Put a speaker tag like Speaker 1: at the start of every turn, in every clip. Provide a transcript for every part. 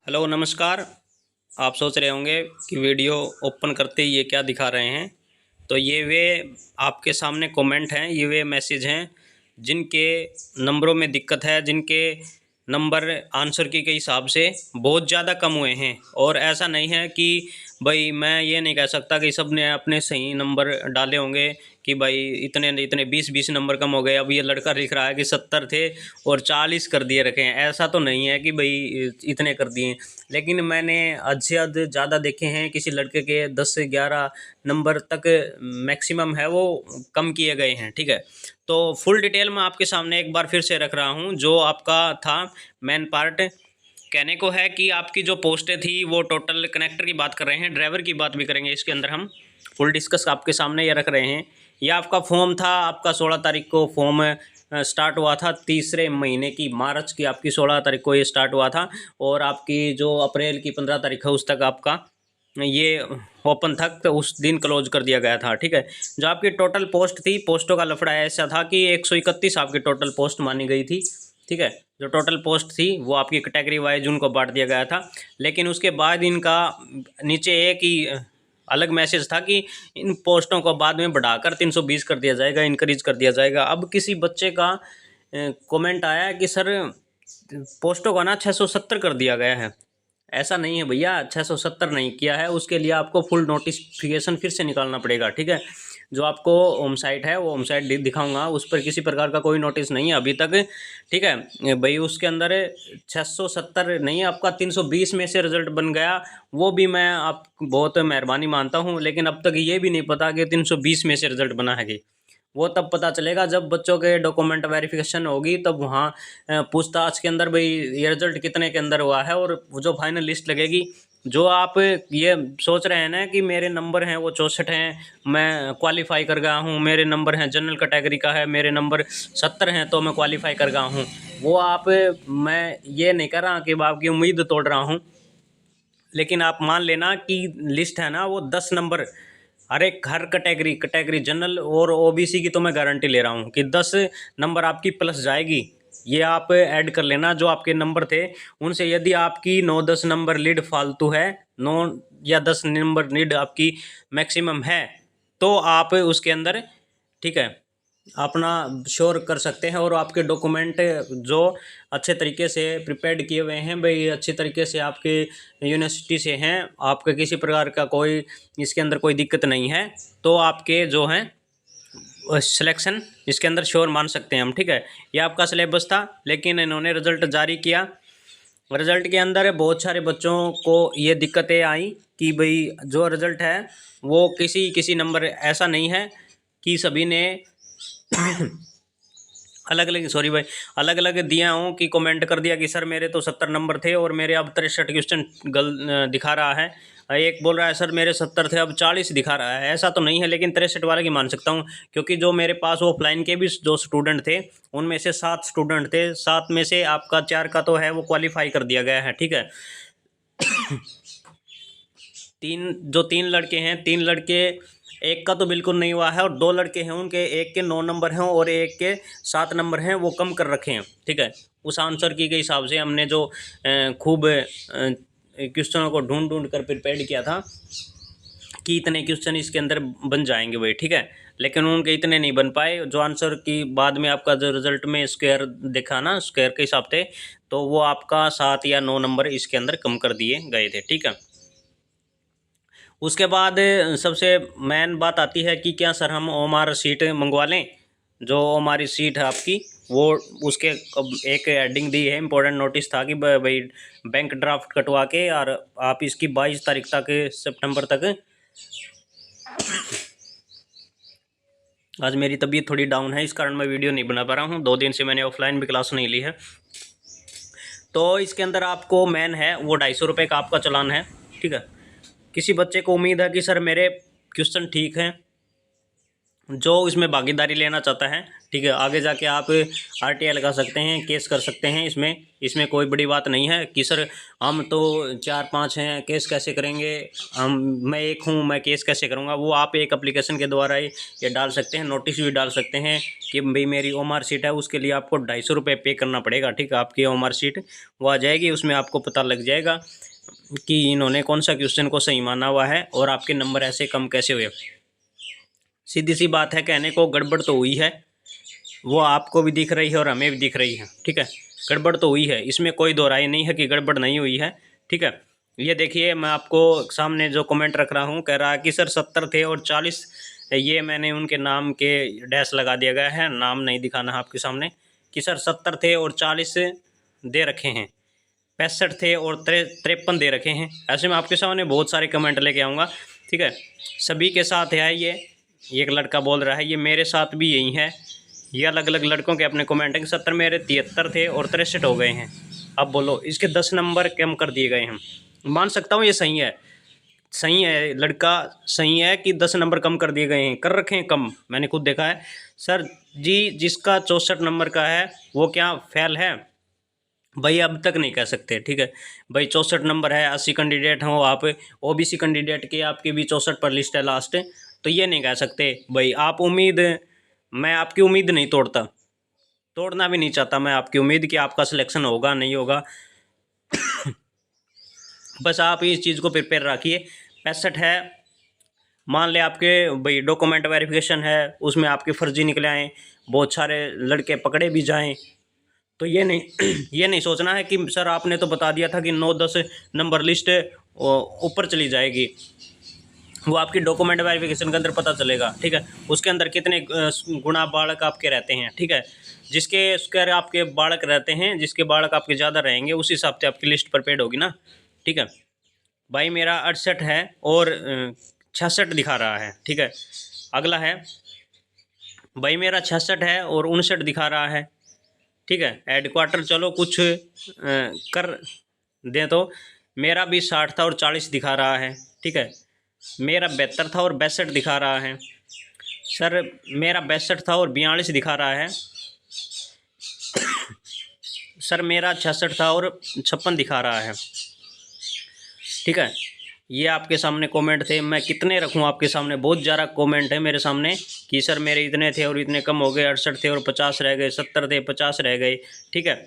Speaker 1: Hello नमस्कार। आप सोच रहे होंगे कि वीडियो ओपन करते ही ये क्या दिखा रहे हैं। तो ये वे आपके सामने कमेंट हैं, ये वे मैसेज हैं जिनके नंबरों में दिक्कत है, जिनके नंबर आंसर की के हिसाब से बहुत ज़्यादा कम हुए हैं। और ऐसा नहीं है कि भाई मैं ये नहीं कह सकता कि सब ने अपने सही नंबर डाले होंगे कि भाई इतने इतने 20 नंबर कम हो गए। अब ये लड़का लिख रहा है कि 70 थे और 40 कर दिए रखे हैं। ऐसा तो नहीं है कि भाई इतने कर दिए, लेकिन मैंने हद से हद ज़्यादा देखे हैं। किसी लड़के के 10 से 11 नंबर तक मैक्सिमम है वो कम किए गए हैं। ठीक है, तो फुल डिटेल मैं आपके सामने एक बार फिर से रख रहा हूँ। जो आपका था मेन पार्ट, कहने को है कि आपकी जो पोस्टें थी वो टोटल कनेक्टर की बात कर रहे हैं, ड्राइवर की बात भी करेंगे इसके अंदर। हम फुल डिस्कस आपके सामने ये रख रहे हैं। यह आपका फॉर्म था, आपका 16 तारीख को फॉर्म स्टार्ट हुआ था। तीसरे महीने की मार्च की आपकी 16 तारीख को ये स्टार्ट हुआ था और आपकी जो अप्रैल की 15 तारीख है उस तक आपका ये ओपन तक तो उस दिन क्लोज कर दिया गया था। ठीक है, जो आपकी टोटल पोस्ट थी, पोस्टों का लफड़ा ऐसा था कि 131 आपकी टोटल पोस्ट मानी गई थी। ठीक है, जो टोटल पोस्ट थी वो आपकी कैटेगरी वाइज उनको बांट दिया गया था। लेकिन उसके बाद इनका नीचे एक ही अलग मैसेज था कि इन पोस्टों को बाद में बढ़ाकर 320 कर दिया जाएगा, इंक्रीज कर दिया जाएगा। अब किसी बच्चे का कमेंट आया कि सर पोस्टों का ना 670 कर दिया गया है। ऐसा नहीं है भैया, 670 नहीं किया है। उसके लिए आपको फुल नोटिफिकेशन फिर से निकालना पड़ेगा। ठीक है, जो आपको होम साइट है वो होम साइट दिखाऊंगा, उस पर किसी प्रकार का कोई नोटिस नहीं है अभी तक। ठीक है भाई, उसके अंदर 670 नहीं, आपका 320 में से रिजल्ट बन गया। वो भी मैं आप बहुत मेहरबानी मानता हूँ, लेकिन अब तक ये भी नहीं पता कि 320 में से रिजल्ट बना है कि वो तब पता चलेगा जब बच्चों के डॉक्यूमेंट वेरिफिकेशन होगी, तब वहाँ पूछताछ के अंदर भाई ये रिजल्ट कितने के अंदर हुआ है और जो फाइनल लिस्ट लगेगी। जो आप ये सोच रहे हैं ना कि मेरे नंबर हैं वो 64 हैं, मैं क्वालिफाई कर गया हूँ, मेरे नंबर हैं जनरल कैटेगरी का है, मेरे नंबर 70 हैं तो मैं क्वालिफाई कर गया हूँ, वो आप मैं ये नहीं कर रहा कि आपकी उम्मीद तोड़ रहा हूँ। लेकिन आप मान लेना कि लिस्ट है ना वो 10 नंबर, हर कैटेगरी जनरल और ओबीसी की तो मैं गारंटी ले रहा हूँ कि 10 नंबर आपकी प्लस जाएगी। ये आप ऐड कर लेना जो आपके नंबर थे उनसे। यदि आपकी 9-10 नंबर लीड फालतू है, 9 या 10 नंबर लीड आपकी मैक्सिमम है, तो आप उसके अंदर ठीक है अपना श्योर कर सकते हैं। और आपके डॉक्यूमेंट जो अच्छे तरीके से प्रिपेयर्ड किए हुए हैं भाई, अच्छे तरीके से आपके यूनिवर्सिटी से हैं, आपके किसी प्रकार का कोई इसके अंदर कोई दिक्कत नहीं है, तो आपके जो हैं सिलेक्शन इसके अंदर श्योर मान सकते हैं हम। ठीक है, ये आपका सिलेबस था, लेकिन इन्होंने रिजल्ट जारी किया। रिजल्ट के अंदर बहुत सारे बच्चों को ये दिक्कतें आई कि भाई जो रिजल्ट है वो किसी किसी नंबर ऐसा नहीं है कि सभी ने अलग अलग, सॉरी भाई, अलग अलग दिया हूँ कि कमेंट कर दिया कि सर मेरे तो 70 नंबर थे और मेरे अब 63 क्वेश्चन दिखा रहा है। एक बोल रहा है सर मेरे 70 थे अब 40 दिखा रहा है। ऐसा तो नहीं है, लेकिन 63 वाला की मान सकता हूँ, क्योंकि जो मेरे पास ऑफलाइन के भी जो स्टूडेंट थे उनमें से 7 स्टूडेंट थे, 7 में से आपका 4 का तो है वो क्वालिफाई कर दिया गया है। ठीक है, तीन लड़के हैं, 3 लड़के, एक का तो बिल्कुल नहीं हुआ है और 2 लड़के हैं उनके एक के 9 नंबर हैं और एक के 7 नंबर हैं, वो कम कर रखे हैं। ठीक है, उस आंसर की के हिसाब से हमने जो खूब क्वेश्चनों को ढूंढ ढूंढ कर प्रिपेयर किया था कि इतने क्वेश्चन इसके अंदर बन जाएंगे भाई। ठीक है, लेकिन उनके इतने नहीं बन पाए। जो आंसर की बाद में आपका जो रिजल्ट में स्क्वायर देखा ना, स्क्वायर के हिसाब से, तो वो आपका 7 या 9 नंबर इसके अंदर कम कर दिए गए थे। ठीक है, उसके बाद सबसे मेन बात आती है कि क्या सर हम ओमार सीट मंगवा लें। जो हमारी सीट है आपकी वो उसके एक हेडिंग दी है, इम्पोर्टेंट नोटिस था कि भाई बैंक ड्राफ्ट कटवा के और आप इसकी 22 तारीख तक, सितंबर तक। आज मेरी तबीयत थोड़ी डाउन है, इस कारण मैं वीडियो नहीं बना पा रहा हूँ। 2 दिन से मैंने ऑफलाइन भी क्लास नहीं ली है। तो इसके अंदर आपको मेन है वो 250 रुपये का आपका चालान है। ठीक है, किसी बच्चे को उम्मीद है कि सर मेरे क्वेश्चन ठीक हैं, जो इसमें भागीदारी लेना चाहता है, ठीक ठीक है। आगे जाके आप RTI लगा सकते हैं, केस कर सकते हैं। इसमें कोई बड़ी बात नहीं है कि सर हम तो 4-5 हैं, केस कैसे करेंगे, मैं एक हूँ, मैं केस कैसे करूँगा। वो आप एक एप्लीकेशन के द्वारा ही ये डाल सकते हैं, नोटिस भी डाल सकते हैं कि भाई मेरी OMR शीट है, उसके लिए आपको 250 रुपये पे करना पड़ेगा। ठीक है, आपकी OMR शीट वो आ जाएगी, उसमें आपको पता लग जाएगा कि इन्होंने कौन सा क्वेश्चन को सही माना हुआ है और आपके नंबर ऐसे कम कैसे हुए। सीधी सी बात है, कहने को गड़बड़ तो हुई है, वो आपको भी दिख रही है और हमें भी दिख रही है। ठीक है, गड़बड़ तो हुई है, इसमें कोई दो राय नहीं है कि गड़बड़ नहीं हुई है। ठीक है, ये देखिए मैं आपको सामने जो कमेंट रख रहा हूँ, कह रहा है कि सर 70 थे और 40, ये मैंने उनके नाम के डैश लगा दिया गया है, नाम नहीं दिखाना है आपके सामने, कि सर 70 थे और 40 दे रखे हैं, 65 थे और 53 दे रखे हैं। ऐसे में आपके सामने बहुत सारे कमेंट लेके आऊँगा। ठीक है, सभी के साथ है ये, एक लड़का बोल रहा है ये मेरे साथ भी यही है, ये अलग अलग लड़कों के अपने कमेंट हैं कि 70 मेरे 73 थे और 63 हो गए हैं। अब बोलो, इसके 10 नंबर कम कर दिए गए हैं। मान सकता हूँ ये सही है, सही है, लड़का सही है कि 10 नंबर कम कर दिए गए हैं, कर रखे हैं कम, मैंने खुद देखा है। सर जी जिसका 64 नंबर का है वो क्या फेल है भाई? अब तक नहीं कह सकते। ठीक है भाई, 64 नंबर है, 80 कैंडिडेट हो आप, OBC कैंडिडेट के आपके भी 64 पर लिस्ट है लास्ट, तो ये नहीं कह सकते भाई आप उम्मीद, मैं आपकी उम्मीद नहीं तोड़ता, तोड़ना भी नहीं चाहता मैं आपकी उम्मीद कि आपका सिलेक्शन होगा नहीं होगा। बस आप इस चीज़ को प्रिपेयर रखिए। 65 है, मान ले आपके भाई डॉक्यूमेंट वेरिफिकेशन है, उसमें आपके फर्जी निकले आएँ, बहुत सारे लड़के पकड़े भी जाएँ, तो ये नहीं ये नहीं सोचना है कि सर आपने तो बता दिया था कि 9-10 नंबर लिस्ट ऊपर चली जाएगी। वो आपकी डॉक्यूमेंट वेरिफिकेशन के अंदर पता चलेगा। ठीक है, उसके अंदर कितने गुणा बालक आपके रहते हैं। ठीक है, जिसके उसके आपके बालक रहते हैं, जिसके बालक आपके ज़्यादा रहेंगे उस हिसाब से आपकी लिस्ट प्रिपेयर्ड होगी ना। ठीक है भाई, मेरा 68 है और 66 दिखा रहा है। ठीक है, अगला है भाई मेरा 66 है और 59 दिखा रहा है। ठीक है, हेडक्वार्टर चलो कुछ कर दें, तो मेरा भी 60 था और 40 दिखा रहा है। ठीक है, मेरा 72 था और 62 दिखा रहा है। सर मेरा 62 था और 42 दिखा रहा है। सर मेरा 66 था और 56 दिखा रहा है। ठीक है, ये आपके सामने कमेंट थे, मैं कितने रखूं आपके सामने, बहुत ज़्यादा कमेंट है मेरे सामने कि सर मेरे इतने थे और इतने कम हो गए, 68 थे और 50 रह गए, 70 थे 50 रह गए। ठीक है,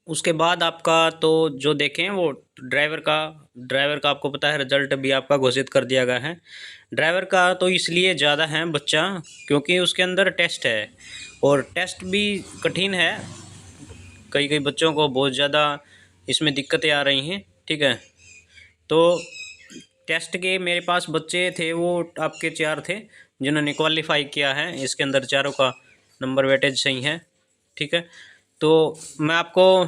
Speaker 1: उसके बाद आपका तो जो देखें वो ड्राइवर का आपको पता है रिजल्ट भी आपका घोषित कर दिया गया है। ड्राइवर का तो इसलिए ज़्यादा है बच्चा क्योंकि उसके अंदर टेस्ट है और टेस्ट भी कठिन है, कई बच्चों को बहुत ज़्यादा इसमें दिक्कतें आ रही हैं। ठीक है, तो टेस्ट के मेरे पास बच्चे थे वो आपके 4 थे जिन्होंने क्वालिफाई किया है, इसके अंदर चारों का नंबर वेटेज सही है। ठीक है, तो मैं आपको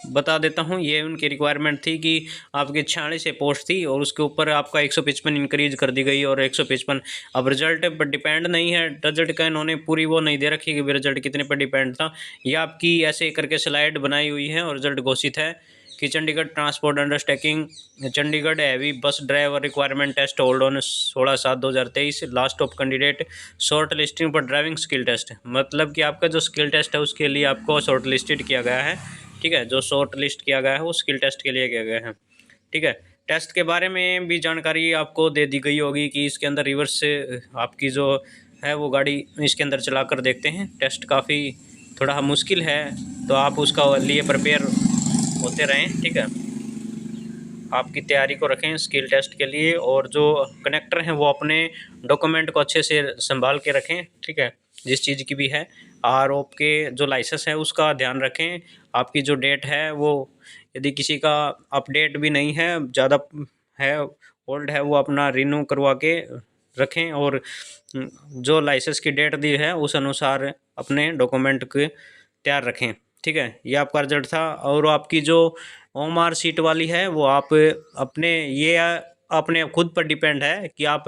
Speaker 1: बता देता हूँ, ये उनकी रिक्वायरमेंट थी कि आपकी 46 से पोस्ट थी और उसके ऊपर आपका 155 इंक्रीज कर दी गई और 155। अब रिजल्ट पर डिपेंड नहीं है, रिजल्ट का इन्होंने पूरी वो नहीं दे रखी कि रिजल्ट कितने पर डिपेंड था। ये आपकी ऐसे करके स्लाइड बनाई हुई है और रिजल्ट घोषित है कि Chandigarh transport undertaking Chandigarh heavy bus driver requirement test hold on 16/7/2023 last of candidate short listing पर ड्राइविंग स्किल टेस्ट, मतलब कि आपका जो स्किल टेस्ट है उसके लिए आपको शॉर्ट लिस्टेड किया गया है। ठीक है, जो शॉर्ट लिस्ट किया गया है वो स्किल टेस्ट के लिए किया गया है। ठीक है, टेस्ट के बारे में भी जानकारी आपको दे दी गई होगी कि इसके अंदर रिवर्स से आपकी जो है वो गाड़ी इसके अंदर चला कर देखते हैं। टेस्ट काफ़ी थोड़ा मुश्किल है, तो आप उसका लिए प्रिपेयर होते रहें। ठीक है, आपकी तैयारी को रखें स्किल टेस्ट के लिए, और जो कनेक्टर हैं वो अपने डॉक्यूमेंट को अच्छे से संभाल के रखें। ठीक है, जिस चीज़ की भी है, RO के जो लाइसेंस है उसका ध्यान रखें। आपकी जो डेट है वो यदि किसी का अपडेट भी नहीं है, ज़्यादा है ओल्ड है, वो अपना रिन्यू करवा के रखें और जो लाइसेंस की डेट दी है उस अनुसार अपने डॉक्यूमेंट के तैयार रखें। ठीक है, ये आपका रिजल्ट था। और आपकी जो OMR शीट वाली है वो आप अपने ये अपने खुद पर डिपेंड है कि आप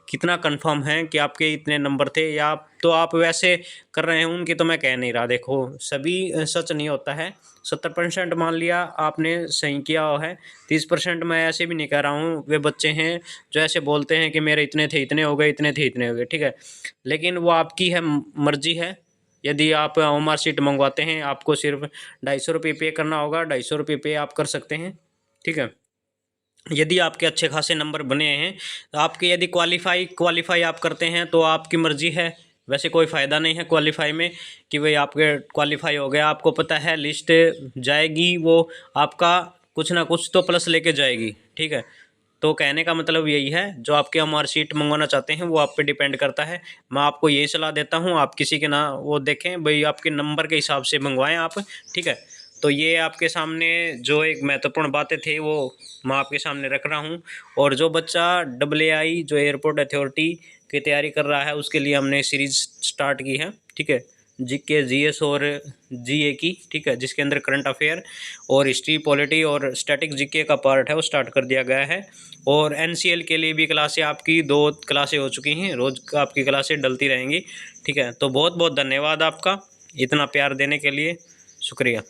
Speaker 1: कितना कंफर्म हैं कि आपके इतने नंबर थे, या तो आप वैसे कर रहे हैं उनके, तो मैं कह नहीं रहा। देखो सभी सच नहीं होता है, 70% मान लिया आपने सही किया हुआ है। 30% मैं ऐसे भी नहीं कह रहा हूँ, वे बच्चे हैं जो ऐसे बोलते हैं कि मेरे इतने थे इतने हो गए, इतने थे इतने हो गए, ठीक है। लेकिन वो आपकी है मर्जी है। यदि आप मार्कशीट मंगवाते हैं, आपको सिर्फ 250 रुपये पे करना होगा, 250 रुपये पे आप कर सकते हैं, ठीक है। यदि आपके अच्छे खासे नंबर बने हैं, तो आपके यदि क्वालिफाई आप करते हैं तो आपकी मर्जी है। वैसे कोई फ़ायदा नहीं है क्वालिफाई में कि भाई आपके क्वालिफाई हो गया, आपको पता है लिस्ट जाएगी वो आपका कुछ ना कुछ तो प्लस लेके जाएगी, ठीक है। तो कहने का मतलब यही है, जो आपके मार्कशीट मंगवाना चाहते हैं वो आप पे डिपेंड करता है। मैं आपको यही सलाह देता हूँ, आप किसी के ना वो देखें भाई, आपके नंबर के हिसाब से मंगवाएं आप, ठीक है। तो ये आपके सामने जो एक महत्वपूर्ण बातें थे वो मैं आपके सामने रख रहा हूँ। और जो बच्चा AAI जो एयरपोर्ट अथॉरिटी की तैयारी कर रहा है, उसके लिए हमने सीरीज़ स्टार्ट की है, ठीक है। जीके जीएस और जीए की, ठीक है, जिसके अंदर करंट अफेयर और हिस्ट्री पॉलिटी और स्टैटिक जीके का पार्ट है वो स्टार्ट कर दिया गया है। और एनसीएल के लिए भी क्लासें आपकी 2 क्लासें हो चुकी हैं, रोज़ आपकी क्लासें डलती रहेंगी, ठीक है। तो बहुत बहुत धन्यवाद आपका इतना प्यार देने के लिए, शुक्रिया।